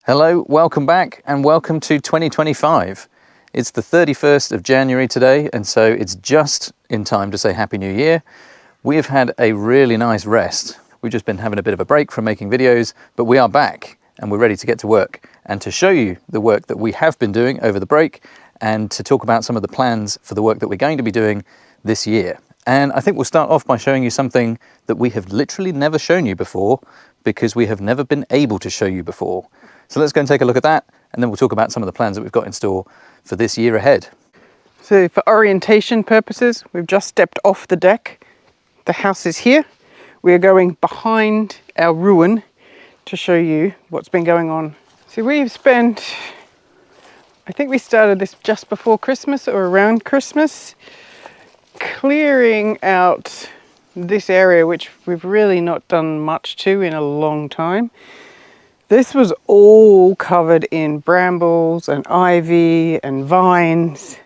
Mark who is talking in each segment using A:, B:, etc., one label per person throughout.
A: Hello, welcome back and welcome to 2025. It's the 31st of January today, and so it's just in time to say Happy New Year. We have had a really nice rest. We've just been having a bit of a break from making videos, but we are back and we're ready to get to work and to show you the work that we have been doing over the break and to talk about some of the plans for the work that we're going to be doing this year. And I think we'll start off by showing you something that we have literally never shown you before because we have never been able to show you before. So let's go and take a look at that, and then we'll talk about some of the plans that we've got in store for this year ahead.
B: So for orientation purposes, we've just stepped off the deck. The house is here. We are going behind our ruin to show you what's been going on. So we've spent, I think we started this just before Christmas or around Christmas, clearing out this area, which we've really not done much to in a long time. This was all covered in brambles and ivy and vines,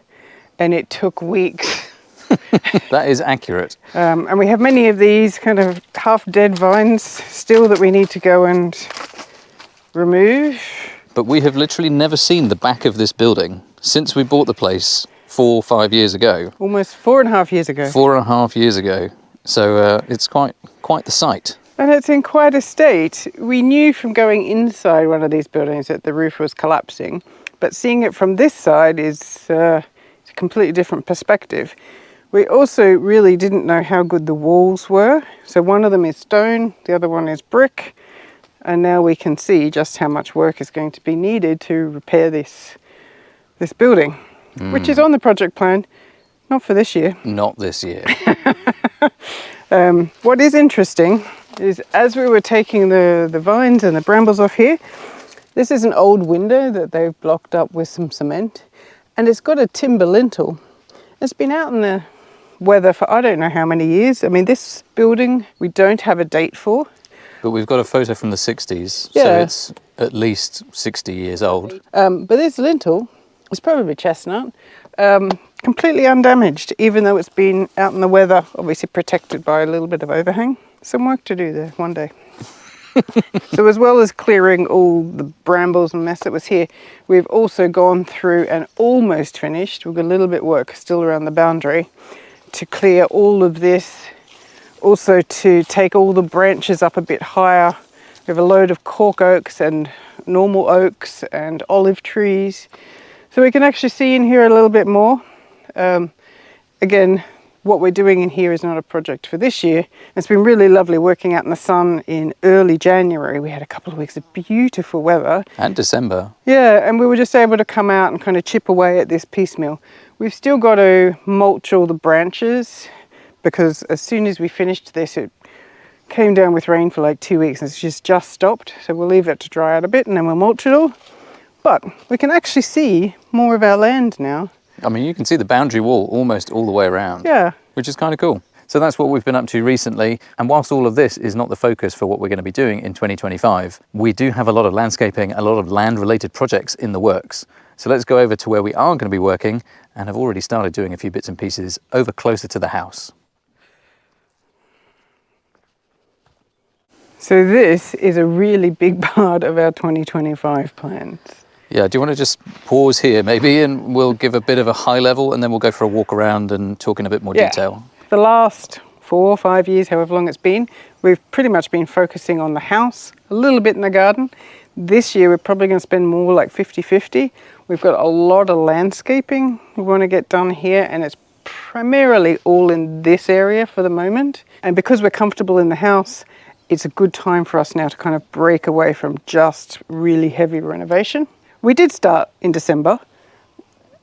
B: and it took weeks.
A: That is accurate.
B: And we have many of these kind of half-dead vines still that we need to go and remove.
A: But we have literally never seen the back of this building since we bought the place 4 or 5 years ago.
B: Almost 4.5 years ago.
A: 4.5 years ago. So it's quite the sight.
B: And it's in quite a state. We knew from going inside one of these buildings that the roof was collapsing, but seeing it from this side is a completely different perspective. We also really didn't know how good the walls were. So one of them is stone, the other one is brick, and now we can see just how much work is going to be needed to repair this building, which is on the project plan, not for this year.
A: Not this year.
B: What is interesting is as we were taking the vines and the brambles off here, this is an old window that they've blocked up with some cement, and it's got a timber lintel. It's been out in the weather for I don't know how many years. I mean, this building we don't have a date for.
A: But we've got a photo from the 60s,
B: Yeah.
A: so it's at least 60 years old.
B: But this lintel is probably chestnut, completely undamaged, even though it's been out in the weather, obviously protected by a little bit of overhang. Some work to do there one day. So as well as clearing all the brambles and mess that was here, we've also gone through and almost finished. We've got a little bit of work still around the boundary to clear all of this. Also to take all the branches up a bit higher. We have a load of cork oaks and normal oaks and olive trees. So we can actually see in here a little bit more. Again, what we're doing in here is not a project for this year. It's been really lovely working out in the sun in early January. We had a couple of weeks of beautiful weather.
A: And December.
B: Yeah, and we were just able to come out and kind of chip away at this piecemeal. We've still got to mulch all the branches because as soon as we finished this, it came down with rain for like 2 weeks and it's just stopped. So we'll leave it to dry out a bit and then we'll mulch it all. But we can actually see more of our land now.
A: I mean, you can see the boundary wall almost all the way around.
B: Yeah.
A: Which is kind of cool. So that's what we've been up to recently. And whilst all of this is not the focus for what we're going to be doing in 2025, we do have a lot of landscaping, a lot of land-related projects in the works. So let's go over to where we are going to be working and have already started doing a few bits and pieces over closer to the house. So this is a really big part of our 2025 plans. Yeah, do you want to just pause here maybe and we'll give a bit of a high level and then we'll go for a walk around and talk in a bit more detail.
B: The last 4 or 5 years, however long it's been, we've pretty much been focusing on the house, a little bit in the garden. This year we're probably going to spend more like 50-50. We've got a lot of landscaping we want to get done here, and it's primarily all in this area for the moment. And because we're comfortable in the house, it's a good time for us now to kind of break away from just really heavy renovation. We did start in December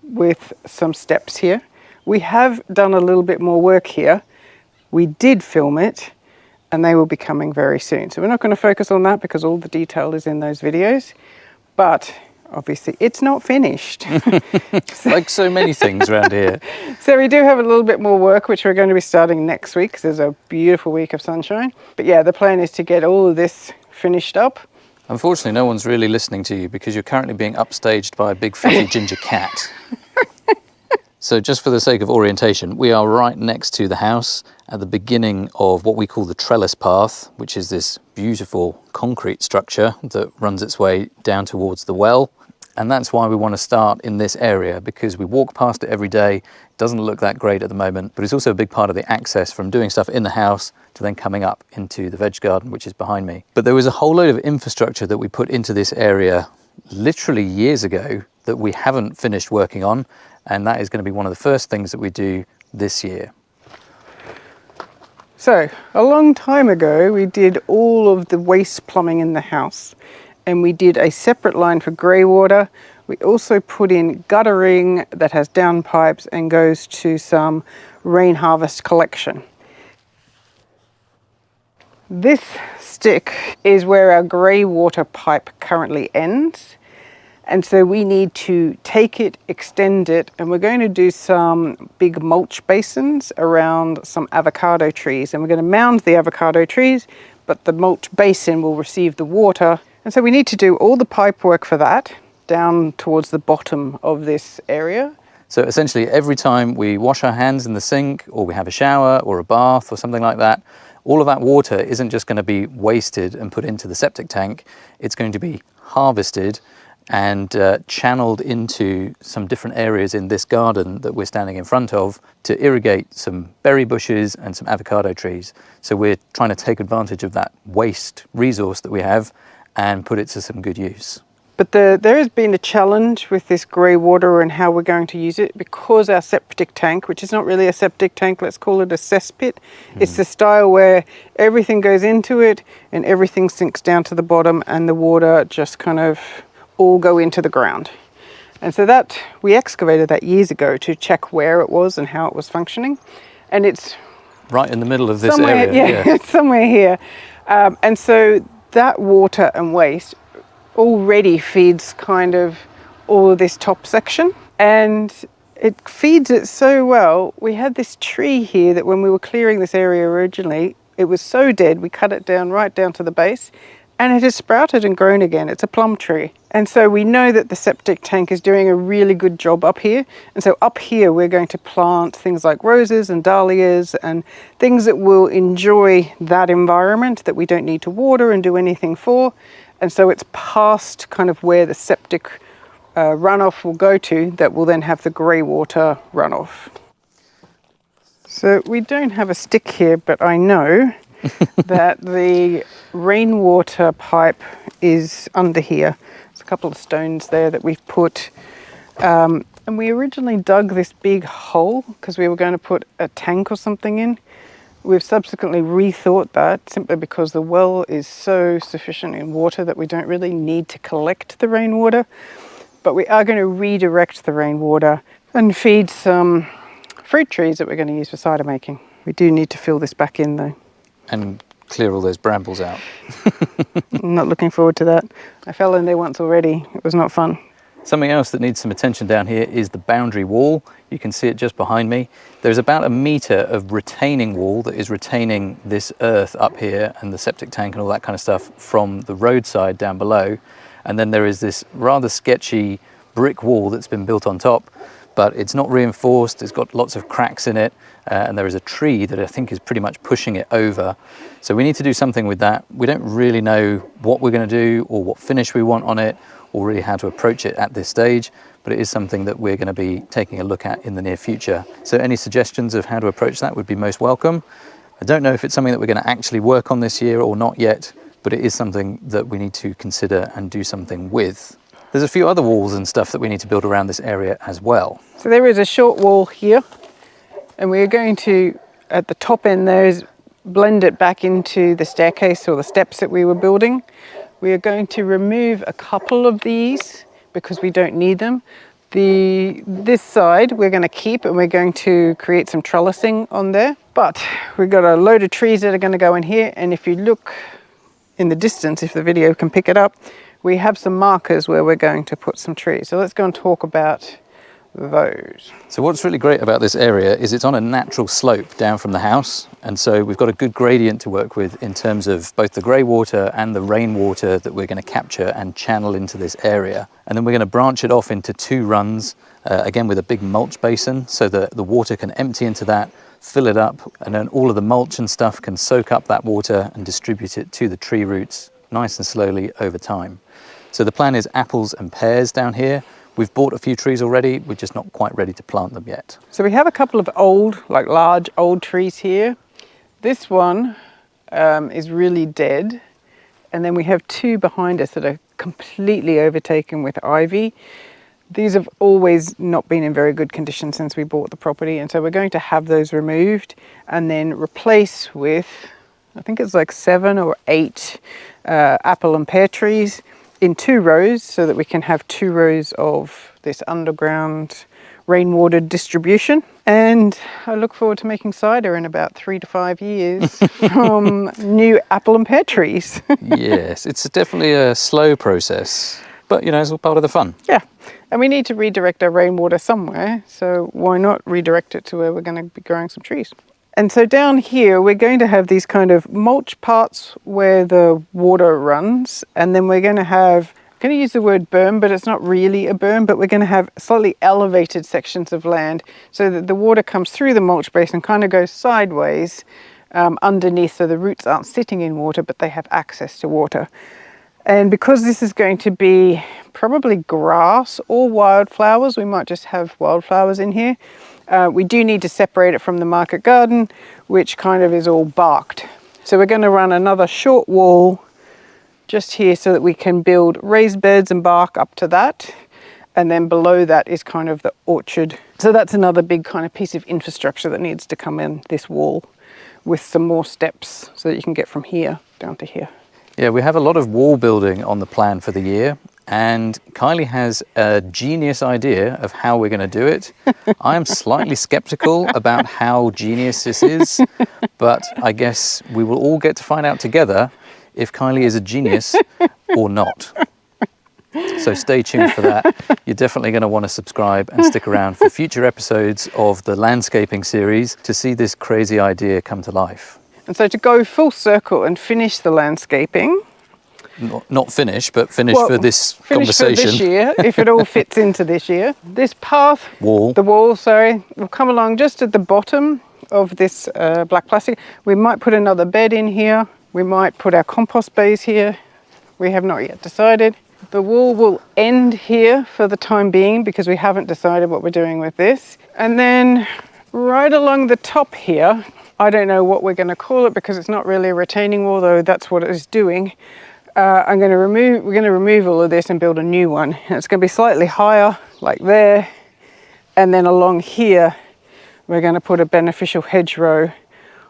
B: with some steps here. We have done a little bit more work here. We did film it and they will be coming very soon. So we're not going to focus on that because all the detail is in those videos, but obviously it's not finished.
A: Like so many things around here.
B: So we do have a little bit more work, which we're going to be starting next week because there's a beautiful week of sunshine. But yeah, the plan is to get all of this finished up.
A: Unfortunately, no one's really listening to you because you're currently being upstaged by a big fluffy ginger cat. So just for the sake of orientation, we are right next to the house at the beginning of what we call the Trellis path, which is this beautiful concrete structure that runs its way down towards the well. And that's why we want to start in this area, because we walk past it every day. It doesn't look that great at the moment, but it's also a big part of the access from doing stuff in the house to then coming up into the veg garden, which is behind me. But there was a whole load of infrastructure that we put into this area literally years ago that we haven't finished working on. And that is going to be one of the first things that we do this year.
B: So a long time ago, we did all of the waste plumbing in the house, and we did a separate line for grey water. We also put in guttering that has downpipes and goes to some rain harvest collection. This stick is where our grey water pipe currently ends. And so we need to take it, extend it, and we're going to do some big mulch basins around some avocado trees. And we're going to mound the avocado trees, but the mulch basin will receive the water. And so we need to do all the pipe work for that down towards the bottom of this area.
A: So essentially every time we wash our hands in the sink, or we have a shower or a bath or something like that, all of that water isn't just going to be wasted and put into the septic tank. It's going to be harvested and channeled into some different areas in this garden that we're standing in front of to irrigate some berry bushes and some avocado trees. So we're trying to take advantage of that waste resource that we have and put it to some good use.
B: But there has been a challenge with this grey water and how we're going to use it, because our septic tank, which is not really a septic tank, let's call it a cesspit. It's the style where everything goes into it and everything sinks down to the bottom and the water just kind of all go into the ground. And so that we excavated that years ago to check where it was and how it was functioning. And it's
A: right in the middle of this area.
B: Yeah, it's somewhere here. And so that water and waste already feeds kind of all of this top section, and it feeds it so well. We had this tree here that when we were clearing this area originally, it was so dead, we cut it down right down to the base, and it has sprouted and grown again. It's a plum tree. And so we know that the septic tank is doing a really good job up here. And so up here, we're going to plant things like roses and dahlias and things that will enjoy that environment that we don't need to water and do anything for. And so it's past kind of where the septic runoff will go to, that will then have the grey water runoff. So we don't have a stick here, but I know that the rainwater pipe is under here. There's a couple of stones there that we've put. And we originally dug this big hole because we were going to put a tank or something in. We've subsequently rethought that simply because the well is so sufficient in water that we don't really need to collect the rainwater. But we are going to redirect the rainwater and feed some fruit trees that we're going to use for cider making. We do need to fill this back in though.
A: And clear all those brambles out.
B: I'm not looking forward to that. I fell in there once already. It was not fun.
A: Something else that needs some attention down here is the boundary wall. You can see it just behind me. There's about 1 meter of retaining wall that is retaining this earth up here and the septic tank and all that kind of stuff from the roadside down below. And then there is this rather sketchy brick wall that's been built on top, but it's not reinforced. It's got lots of cracks in it. And there is a tree that I think is pretty much pushing it over. So we need to do something with that. We don't really know what we're going to do or what finish we want on it, or really how to approach it at this stage, but it is something that we're going to be taking a look at in the near future. So any suggestions of how to approach that would be most welcome. I don't know if it's something that we're going to actually work on this year or not yet, but it is something that we need to consider and do something with. There's a few other walls and stuff that we need to build around this area as well.
B: So there is a short wall here, and we're going to, at the top end there, is blend it back into the staircase or the steps that we were building. We are going to remove a couple of these because we don't need them. This side we're going to keep, and we're going to create some trellising on there. But we've got a load of trees that are going to go in here, and if you look in the distance, if the video can pick it up, we have some markers where we're going to put some trees. So let's go and talk about those.
A: So what's really great about this area is it's on a natural slope down from the house, and so we've got a good gradient to work with in terms of both the grey water and the rainwater that we're going to capture and channel into this area. And then we're going to branch it off into 2 runs, again with a big mulch basin, so that the water can empty into that, fill it up, and then all of the mulch and stuff can soak up that water and distribute it to the tree roots nice and slowly over time. So the plan is apples and pears down here. We've bought a few trees already, we're just not quite ready to plant them yet.
B: So we have a couple of old, like large old trees here. This one is really dead. And then we have 2 behind us that are completely overtaken with ivy. These have always not been in very good condition since we bought the property. And so we're going to have those removed and then replace with, I think it's like 7 or 8 apple and pear trees in 2 rows, so that we can have 2 rows of this underground rainwater distribution. And I look forward to making cider in about 3 to 5 years from new apple and pear trees.
A: Yes, it's definitely a slow process, but you know, it's all part of the fun.
B: Yeah, and we need to redirect our rainwater somewhere, so why not redirect it to where we're going to be growing some trees. And so down here, we're going to have these kind of mulch parts where the water runs. And then we're going to have, I'm going to use the word berm, but it's not really a berm, but we're going to have slightly elevated sections of land so that the water comes through the mulch basin, kind of goes sideways underneath, so the roots aren't sitting in water, but they have access to water. And because this is going to be probably grass or wildflowers, we might just have wildflowers in here. We do need to separate it from the market garden, which kind of is all barked. So we're going to run another short wall just here so that we can build raised beds and bark up to that. And then below that is kind of the orchard. So that's another big kind of piece of infrastructure that needs to come in this wall with some more steps so that you can get from here down to here.
A: Yeah, we have a lot of wall building on the plan for the year, and Kylie has a genius idea of how we're going to do it. I am slightly skeptical about how genius this is, but I guess we will all get to find out together if Kylie is a genius or not. So stay tuned for that. You're definitely going to want to subscribe and stick around for future episodes of the landscaping series to see this crazy idea come to life.
B: And so to go full circle and finish the landscaping.
A: Not finish, but finish for this conversation.
B: For this year, if it all fits into this year. This path, the wall, sorry, will come along just at the bottom of this black plastic. We might put another bed in here. We might put our compost bays here. We have not yet decided. The wall will end here for the time being because we haven't decided what we're doing with this. And then right along the top here, I don't know what we're going to call it because it's not really a retaining wall, though that's what it is doing. We're going to remove all of this and build a new one. And it's going to be slightly higher, like there. And then along here, we're going to put a beneficial hedgerow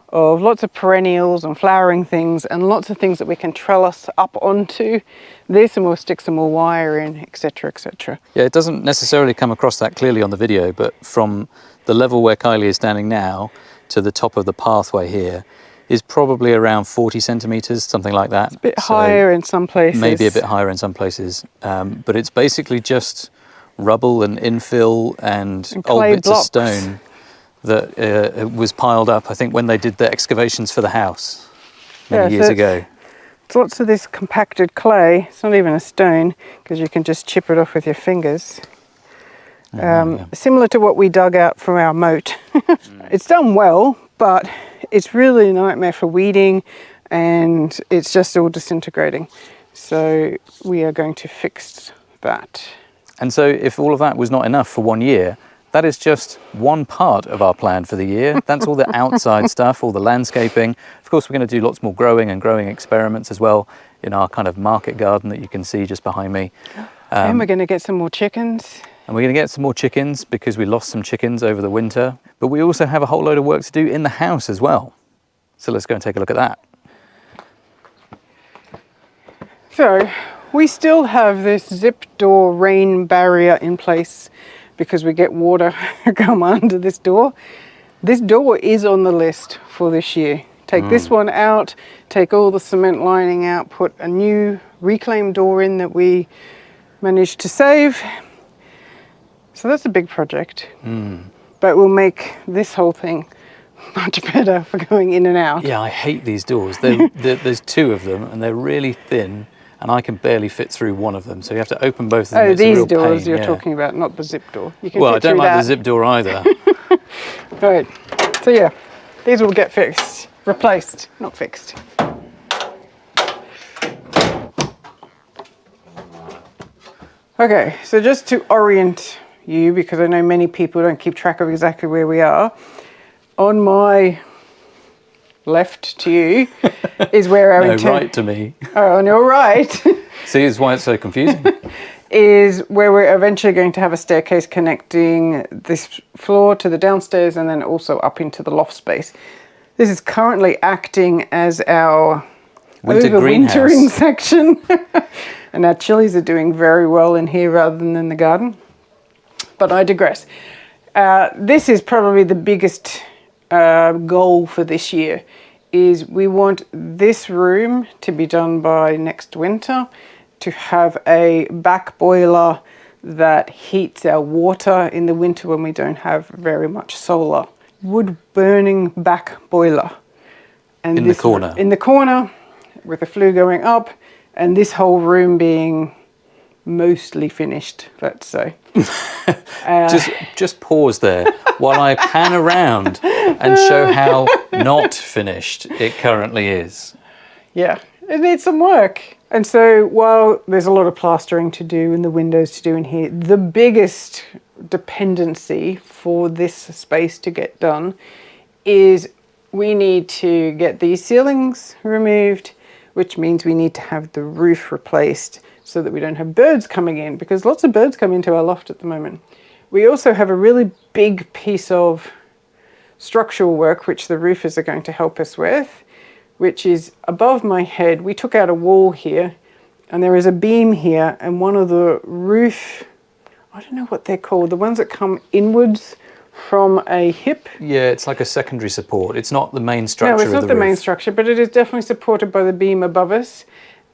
B: of lots of perennials and flowering things and lots of things that we can trellis up onto this, and we'll stick some more wire in, etc., etc.
A: Yeah, it doesn't necessarily come across that clearly on the video, but from the level where Kylie is standing now to the top of the pathway here is probably around 40 centimetres, something like that.
B: It's a bit higher in some places.
A: Maybe a bit higher in some places. But it's basically just rubble and infill and old bits of stone that was piled up, I think, when they did the excavations for the house many years ago.
B: It's lots of this compacted clay. It's not even a stone because you can just chip it off with your fingers. Similar to what we dug out from our moat. It's done well, but it's really a nightmare for weeding and it's just all disintegrating. So we are going to fix that. And
A: so if all of that was not enough for 1 year, that is just one part of our plan for the year. That's all the outside stuff, all the landscaping. Of course, we're going to do lots more growing experiments as well in our kind of market garden that you can see just behind me.
B: And we're going to get some more chickens.
A: And we're going to get some more chickens because we lost some chickens over the winter. But we also have a whole load of work to do in the house as well. So let's go and take a look at that.
B: So we still have this zip door rain barrier in place because we get water come under this door. This door is on the list for this year. Take this one out, take all the cement lining out, put a new reclaimed door in that we managed to save. So that's a big project. But we'll make this whole thing much better for going in and out.
A: Yeah, I hate these doors. There's two of them and they're really thin and I can barely fit through one of them. So you have to open both of them.
B: Oh,
A: It's a
B: these
A: real
B: doors
A: pain,
B: you're
A: yeah.
B: talking about, not the zip door. You can
A: Well, I
B: fit
A: don't
B: through
A: like the
B: that.
A: zip door either.
B: Right. So yeah, these will get fixed, replaced, not fixed. Okay, so just to orient you, because I know many people don't keep track of exactly where we are, on my left to you is where our
A: No, right to me.
B: Oh, on your right
A: See, that's why it's so confusing.
B: is where we're eventually going to have a staircase connecting this floor to the downstairs and then also up into the loft space. This is currently acting as our overwintering section. And our chilies are doing very well in here rather than in the garden. But I digress. This is probably the biggest goal for this year, is we want this room to be done by next winter, to have a back boiler that heats our water in the winter when we don't have very much solar. Wood burning back boiler. And
A: In the corner.
B: In the corner, with the flue going up, and this whole room being mostly finished, let's say.
A: Just pause there while I pan around and show how not finished it currently is.
B: Yeah, it needs some work. And so while there's a lot of plastering to do and the windows to do in here, the biggest dependency for this space to get done is we need to get these ceilings removed, which means we need to have the roof replaced so that we don't have birds coming in, because lots of birds come into our loft at the moment. We also have a really big piece of structural work which the roofers are going to help us with, which is above my head. We took out a wall here and there is a beam here, and one of the roof, I don't know what they're called, the ones that come inwards from a hip.
A: Yeah, it's like a secondary support. It's not the main structure of
B: No,
A: the
B: it's
A: roof.
B: not the main structure, but it is definitely supported by the beam above us.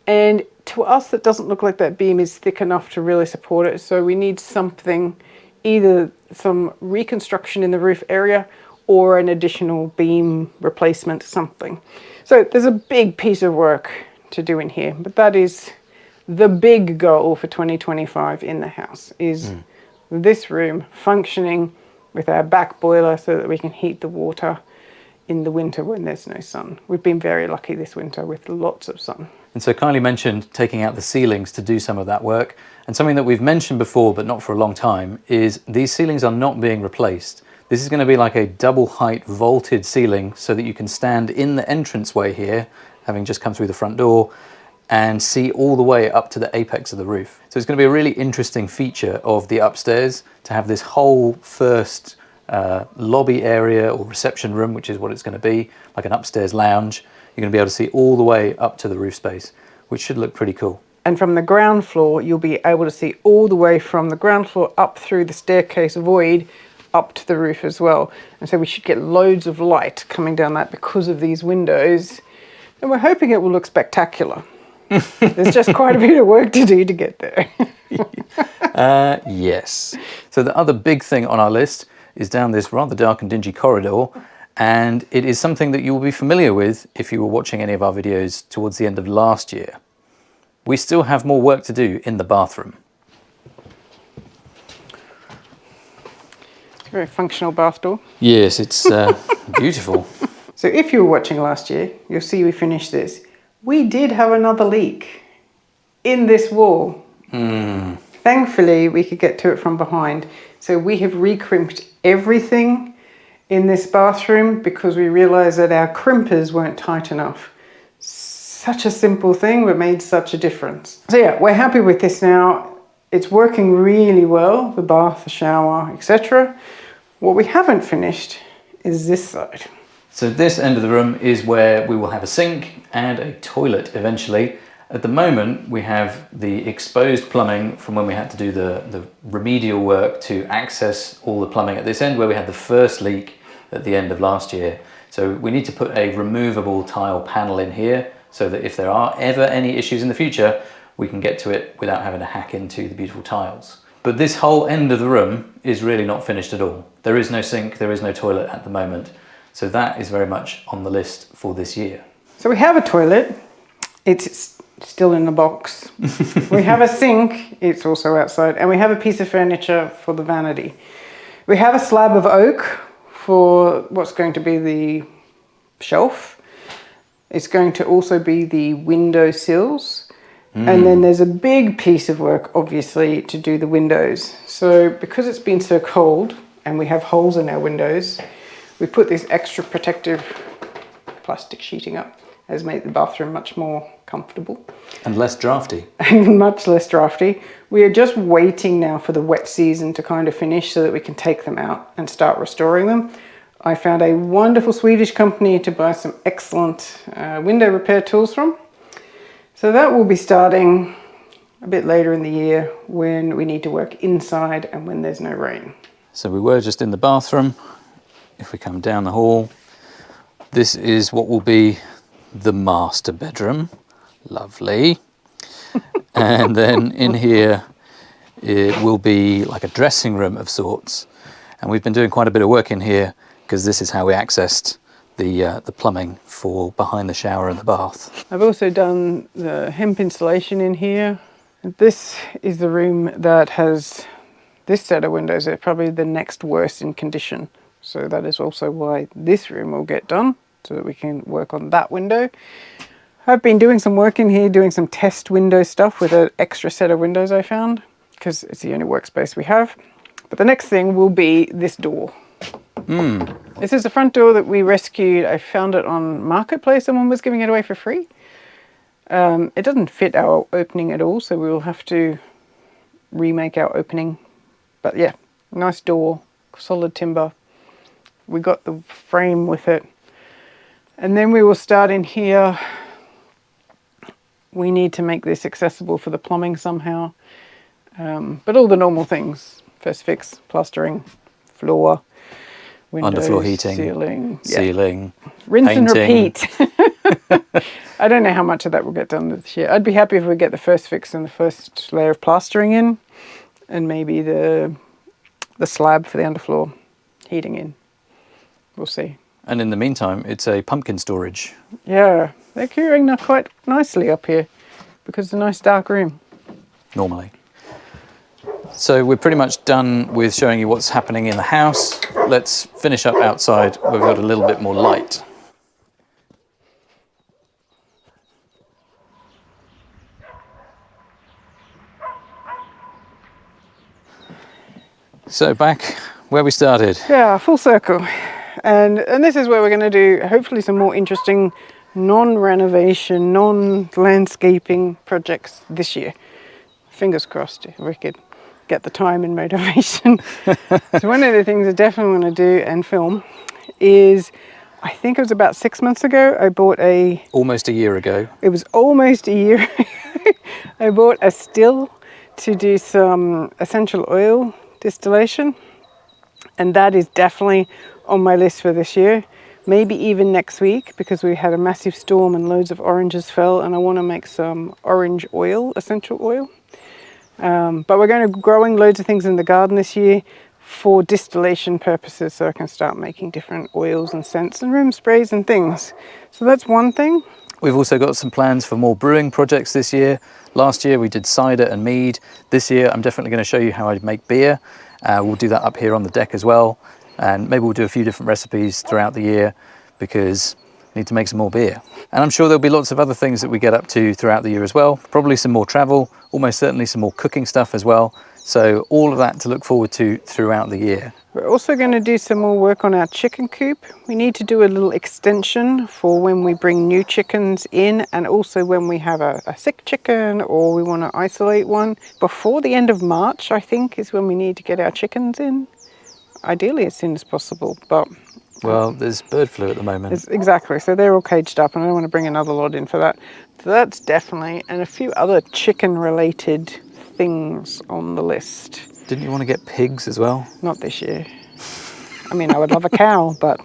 B: And to us, that doesn't look like that beam is thick enough to really support it. So we need something, either some reconstruction in the roof area or an additional beam replacement, something. So there's a big piece of work to do in here, but that is the big goal for 2025 in the house, is this room functioning with our back boiler so that we can heat the water in the winter when there's no sun. We've been very lucky this winter with lots of sun.
A: And so Kylie mentioned taking out the ceilings to do some of that work. And something that we've mentioned before, but not for a long time, is these ceilings are not being replaced. This is going to be like a double height vaulted ceiling so that you can stand in the entranceway here, having just come through the front door, and see all the way up to the apex of the roof. So it's going to be a really interesting feature of the upstairs to have this whole first lobby area or reception room, which is what it's going to be, like an upstairs lounge. You're going to be able to see all the way up to the roof space, which should look pretty cool.
B: And from the ground floor, you'll be able to see all the way from the ground floor up through the staircase void up to the roof as well. And so we should get loads of light coming down that because of these windows. And we're hoping it will look spectacular. There's just quite a bit of work to do to get there.
A: Yes. So the other big thing on our list is down this rather dark and dingy corridor, and it is something that you will be familiar with if you were watching any of our videos towards the end of last year. We still have more work to do in the bathroom.
B: It's a very functional bath door.
A: Yes, it's beautiful.
B: So if you were watching last year, you'll see we finished this. We did have another leak in this wall. Thankfully, we could get to it from behind. So we have recrimped everything in this bathroom because we realized that our crimpers weren't tight enough. Such a simple thing, but made such a difference. So yeah, we're happy with this now. It's working really well, the bath, the shower, etc. What we haven't finished is this side.
A: So this end of the room is where we will have a sink and a toilet eventually. At the moment, we have the exposed plumbing from when we had to do the remedial work to access all the plumbing at this end, where we had the first leak at the end of last year. So we need to put a removable tile panel in here so that if there are ever any issues in the future, we can get to it without having to hack into the beautiful tiles. But this whole end of the room is really not finished at all. There is no sink, there is no toilet at the moment. So that is very much on the list for this year.
B: So we have a toilet, it's still in the box. We have a sink, it's also outside, and we have a piece of furniture for the vanity. We have a slab of oak for what's going to be the shelf. It's going to also be the window sills. And then there's a big piece of work, obviously, to do the windows. So because it's been so cold and we have holes in our windows, we put this extra protective plastic sheeting up. Has made the bathroom much more comfortable.
A: And less drafty.
B: And much less drafty. We are just waiting now for the wet season to kind of finish so that we can take them out and start restoring them. I found a wonderful Swedish company to buy some excellent window repair tools from. So that will be starting a bit later in the year when we need to work inside and when there's no rain.
A: So we were just in the bathroom. If we come down the hall, this is what will be the master bedroom. Lovely. And then in here, it will be like a dressing room of sorts. And we've been doing quite a bit of work in here because this is how we accessed the plumbing for behind the shower and the bath.
B: I've also done the hemp insulation in here. This is the room that has this set of windows. They're probably the next worst in condition. So that is also why this room will get done, so that we can work on that window. I've been doing some work in here, doing some test window stuff with an extra set of windows I found, because it's the only workspace we have. But the next thing will be this door. This is the front door that we rescued. I found it on Marketplace. Someone was giving it away for free. It doesn't fit our opening at all, so we will have to remake our opening. But yeah, nice door, solid timber. We got the frame with it. And then we will start in here. We need to make this accessible for the plumbing somehow. But all the normal things, first fix, plastering, floor, windows,
A: underfloor heating,
B: ceiling, rinse
A: painting.
B: and repeat. I don't know how much of that will get done this year. I'd be happy if we get the first fix and the first layer of plastering in, and maybe the slab for the underfloor heating in. We'll see.
A: And in the meantime, it's a pumpkin storage.
B: Yeah, they're curing quite nicely up here because it's a nice dark room.
A: Normally. So we're pretty much done with showing you what's happening in the house. Let's finish up outside where we've got a little bit more light. So back where we started.
B: Yeah, full circle. And this is where we're going to do hopefully some more interesting non-renovation, non-landscaping projects this year. Fingers crossed if we could get the time and motivation. So one of the things I definitely want to do and film is, I think it was about 6 months ago, I bought
A: almost a year ago.
B: It was almost a year. I bought a still to do some essential oil distillation. And that is definitely on my list for this year. Maybe even next week, because we had a massive storm and loads of oranges fell, and I want to make some orange oil, essential oil. But we're going to be growing loads of things in the garden this year for distillation purposes, so I can start making different oils and scents and room sprays and things. So that's one thing.
A: We've also got some plans for more brewing projects this year. Last year we did cider and mead. This year I'm definitely going to show you how I make beer. We'll do that up here on the deck as well. And maybe we'll do a few different recipes throughout the year because we need to make some more beer. And I'm sure there'll be lots of other things that we get up to throughout the year as well. Probably some more travel, almost certainly some more cooking stuff as well. So all of that to look forward to throughout the year.
B: We're also going to do some more work on our chicken coop. We need to do a little extension for when we bring new chickens in, and also when we have a sick chicken or we want to isolate one. Before the end of March, I think, is when we need to get our chickens in. Ideally as soon as possible, but...
A: Well, there's bird flu at the moment.
B: Exactly, so they're all caged up and I don't want to bring another lot in for that. So that's definitely, and a few other chicken-related things on the list.
A: Didn't you want to get pigs as well?
B: Not this year. I mean, I would love a cow, but...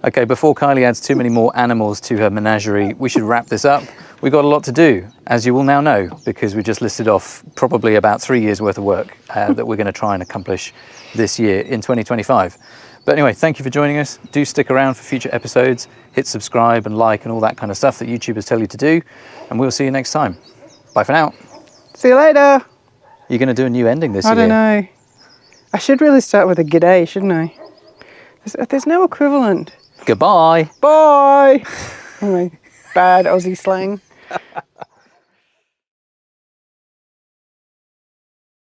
A: Okay, before Kylie adds too many more animals to her menagerie, we should wrap this up. we've got a lot to do, as you will now know, because we just listed off probably about 3 years worth of work that we're going to try and accomplish this year in 2025. But anyway, thank you for joining us. Do stick around for future episodes, hit subscribe and like and all that kind of stuff that YouTubers tell you to do, and we'll see you next time. Bye for now.
B: See you later.
A: You're going to do a new ending this year.
B: I don't know. I should really start with a g'day, shouldn't I? There's no equivalent.
A: Goodbye.
B: Bye. Anyway, bad Aussie slang.